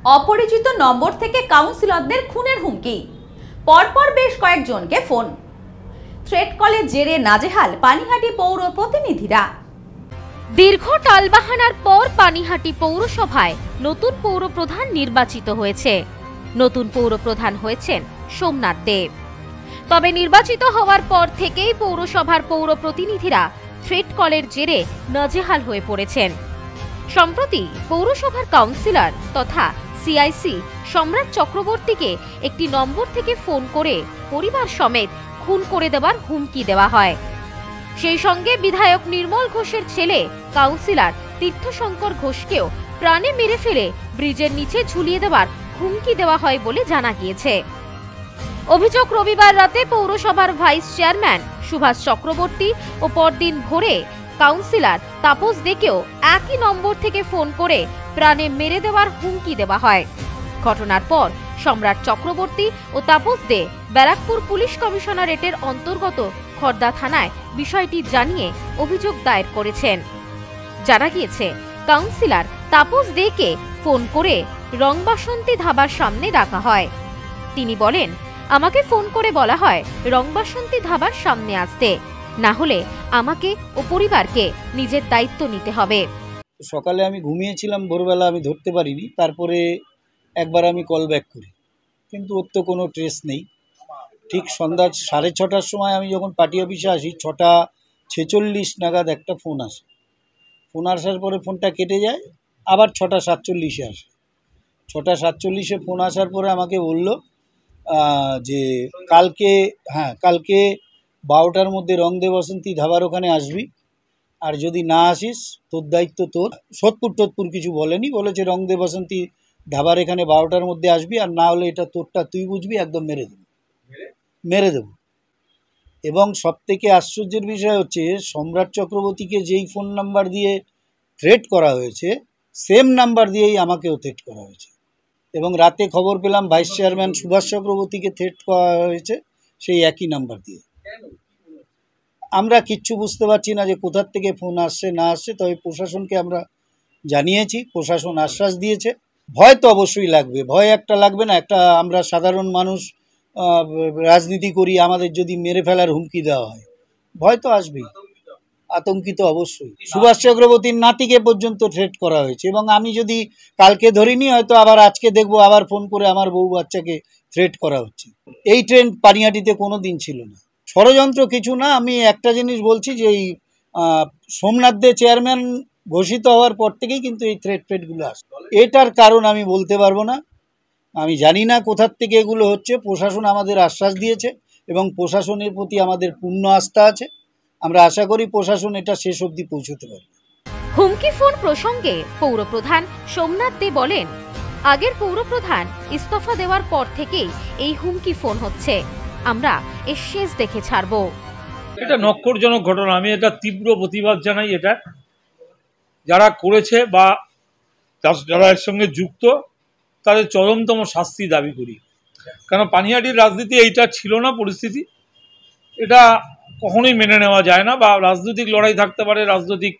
অপরিচিত নম্বর থেকে কাউন্সিলরদের খুনের হুমকি, পরপর বেশ কয়েকজনকে ফোন। থ্রেট কলের জেরে নাজেহাল পানিহাটি পৌর প্রতিনিধিরা। দীর্ঘ টালবাহানার পর পানিহাটি পৌরসভায় নতুন পৌরপ্রধান নির্বাচিত হয়েছে। নতুন পৌরপ্রধান হয়েছেন সোমনাথ দেব। তবে নির্বাচিত হওয়ার পর থেকেই পৌরসভার পৌর প্রতিনিধিরা থ্রেট কলের জেরে নাজেহাল হয়ে পড়েছেন। সম্প্রতি পৌরসভার কাউন্সিলর তথা সিআইসি সম্রাট চক্রবর্তীকে একটি নম্বর থেকে ফোন করে পরিবার সমেত খুন করে দেওয়ার হুমকি দেওয়া হয়। সেই সঙ্গে বিধায়ক নির্মল ঘোষের ছেলে কাউন্সিলর তীর্থশঙ্কর ঘোষকেও প্রাণে মেরে ফেলে ব্রিজের নিচে ঝুলিয়ে দেওয়ার হুমকি দেওয়া হয় বলে জানা গিয়েছে। অভিযোগ, রবিবার রাতে পৌরসভার ভাইস চেয়ারম্যান সুভাষ চক্রবর্তী ও পরদিন ভোরে কাউন্সিলর তাপস দেকেও একই নম্বর থেকে ফোন করে প্রাণে মেরে দেওয়ার হুমকি দেওয়া হয়। ঘটনার পর সম্রাট চক্রবর্তী ও তাপস দে ব্যারাকপুর পুলিশ কমিশনারেটের অন্তর্গত খর্দা থানায় বিষয়টি জানিয়ে অভিযোগ দায়ের করেছেন। জানা গিয়েছে, কাউন্সিলর তাপস দেকে ফোন করে রংবাসন্তী ধাবার সামনে ডাকা হয়। তিনি বলেন, আমাকে ফোন করে বলা হয় রংবাসন্তী ধাবার সামনে আসতে, না হলে আমাকে ও পরিবারকে নিজের দায়িত্ব নিতে হবে। সকালে আমি ঘুমিয়েছিলাম, ভোরবেলা আমি ধরতে পারিনি। তারপরে একবার আমি কল ব্যাক করি, কিন্তু ওর তো কোনো ট্রেস নেই। ঠিক সন্ধ্যা 6:30টার সময় আমি যখন পার্টি অফিসে আসি, 6:46 নাগাদ একটা ফোন আসে। ফোন আসার পরে ফোনটা কেটে যায়, আবার 6:47-এ আসে। 6:47-এ ফোন আসার পরে আমাকে বলল যে কালকে 12টার মধ্যে রংদে বসন্তী ধাবার ওখানে আসবি, আর যদি না আসিস তোর দায়িত্ব তোর। সোদপুর কিছু বলেনি, বলেছে রংদে বসন্তী ধাবার এখানে 12টার মধ্যে আসবি, আর না হলে এটা তোরটা তুই বুঝবি, একদম মেরে দেব। এবং সবথেকে আশ্চর্যের বিষয় হচ্ছে, সম্রাট চক্রবর্তীকে যেই ফোন নাম্বার দিয়ে থ্রেট করা হয়েছে, সেম নাম্বার দিয়েই আমাকেও থ্রেট করা হয়েছে। এবং রাতে খবর পেলাম ভাইস চেয়ারম্যান সুভাষ চক্রবর্তীকে থ্রেট করা হয়েছে সেই একই নাম্বার দিয়ে। আমরা কিচ্ছু বুঝতে পারছি না যে কোথার থেকে ফোন আসছে না আসছে। তবে প্রশাসনকে আমরা জানিয়েছি, প্রশাসন আশ্বাস দিয়েছে। ভয় তো অবশ্যই লাগবে, ভয় একটা লাগবে না? একটা আমরা সাধারণ মানুষ রাজনীতি করি, আমাদের যদি মেরে ফেলার হুমকি দেওয়া হয়, ভয় তো আসবেই, আতঙ্কিত অবশ্যই। সুভাষ চক্রবর্তীর নাতিকে পর্যন্ত থ্রেট করা হয়েছে, এবং আমি যদি কালকে ধরিনি, হয়তো আবার আজকে দেখবো আবার ফোন করে আমার বউ বাচ্চাকে থ্রেট করা হচ্ছে। এই ট্রেন্ড পানিহাটিতে কোনো দিন ছিল না। ষড়যন্ত্র কিছু না। আমি একটা জিনিস বলছি যে এই সোমনাথ দে চেয়ারম্যান ঘোষিত হওয়ার পর থেকেই কিন্তু এই থ্রেটগুলো আসছে। এটার কারণ আমি বলতে পারবো না, আমি জানি না কোথার থেকে এগুলো হচ্ছে। প্রশাসন আমাদের আশ্বাস দিয়েছে এবং প্রশাসনের প্রতি আমাদের পূর্ণ আস্থা আছে। আমরা আশা করি প্রশাসন এটা শেষ অবধি পৌঁছতে পারবে। হুমকি ফোন প্রসঙ্গে পৌরপ্রধান সোমনাথ দে বলেন, আগের পৌরপ্রধান ইস্তফা দেওয়ার পর থেকেই এই হুমকি ফোন হচ্ছে। আমরা এর শেষ দেখে ছাড়বো। এটা নক্করজনক ঘটনা। আমি এটা তীব্র প্রতিবাদ জানাই। এটা যারা করেছে বা যারা এর সঙ্গে যুক্ত, তাদের চরমতম শাস্তি দাবি করি। কারণ পানিহাটির রাজনীতি এইটা ছিল না পরিস্থিতি, এটা কখনোই মেনে নেওয়া যায় না। বা রাজনৈতিক লড়াই থাকতে পারে, রাজনৈতিক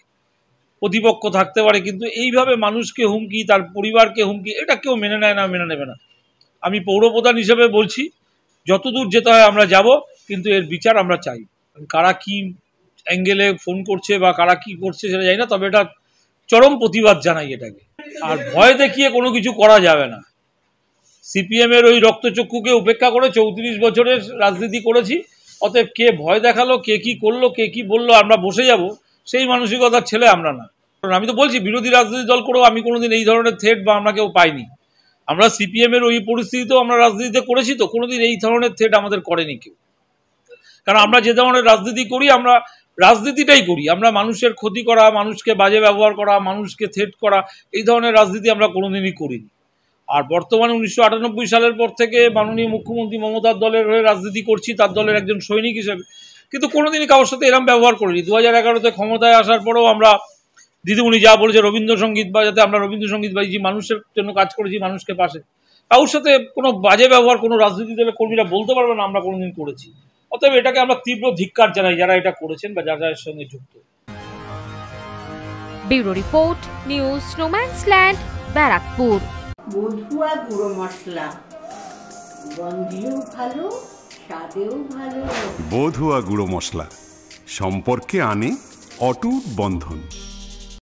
প্রতিপক্ষ থাকতে পারে, কিন্তু এইভাবে মানুষকে হুমকি, তার পরিবারকে হুমকি, এটা কেউ মেনে নেয় না, মেনে নেবে না। আমি পৌরপ্রধান হিসেবে বলছি, যতদূর যেতে হয় আমরা যাব, কিন্তু এর বিচার আমরা চাই। কারা কি অ্যাঙ্গেলে ফোন করছে বা কারা কি করছে সেটা জানি না, তবে এটা চরম প্রতিবাদ জানাই এটাকে। আর ভয় দেখিয়ে কোনো কিছু করা যাবে না। সিপিএমের ওই রক্তচক্ষুকে উপেক্ষা করে 34 বছরের রাজনীতি করেছি। অতএব কে ভয় দেখালো, কে কি করলো, কে কি বললো, আমরা বসে যাব, সেই মানসিকতার ছেলে আমরা না। কারণ আমি তো বলছি, বিরোধী রাজনৈতিক দল করেও আমি কোনোদিন এই ধরনের থ্রেট বা আমরা কেউ পাইনি। আমরা সিপিএমের ওই পরিস্থিতিতেও আমরা রাজনীতিতে করেছি, তো কোনোদিন এই ধরনের থ্রেট আমাদের করেনি কেউ। কারণ আমরা যে ধরনের রাজনীতি করি, আমরা রাজনীতিটাই করি। আমরা মানুষের ক্ষতি করা, মানুষকে বাজে ব্যবহার করা, মানুষকে থ্রেট করা, এই ধরনের রাজনীতি আমরা কোনোদিনই করিনি। আর বর্তমানে 1998 সালের পর থেকে মাননীয় মুখ্যমন্ত্রী মমতার দলের হয়ে রাজনীতি করছি, তার দলের একজন সৈনিক হিসেবে, কিন্তু কোনোদিনই কারোর সাথে এরকম ব্যবহার করিনি। 2011-তে ক্ষমতায় আসার পরেও আমরা দিদিমণি যা বলেছে রবীন্দ্রসঙ্গীত বাজাতে, আমরা রবীন্দ্রসঙ্গীত বাজিয়েছি, মানুষের জন্য কাজ করেছি, মানুষকে পাশে। কারোর সাথে কোনো বাজে ব্যবহার কোনো রাজনীতি দলের কর্মীরা বলতে পারবে না আমরা কোনোদিন করেছি। অতএব এটাকে আমরা তীব্র ধিক্কার জানাই যারা এটা করেছেন বা যারা এর সঙ্গে যুক্ত। ব্যুরো রিপোর্ট, নিউজ স্নোম্যান্সল্যান্ড, ব্যারাকপুর। বধুয়া গুঁড়ো মশলা, গন্ধেও ভালো, স্বাদেও ভালো। বধুয়া গুঁড়ো মশলা সম্পর্কে আনে অটুট বন্ধন।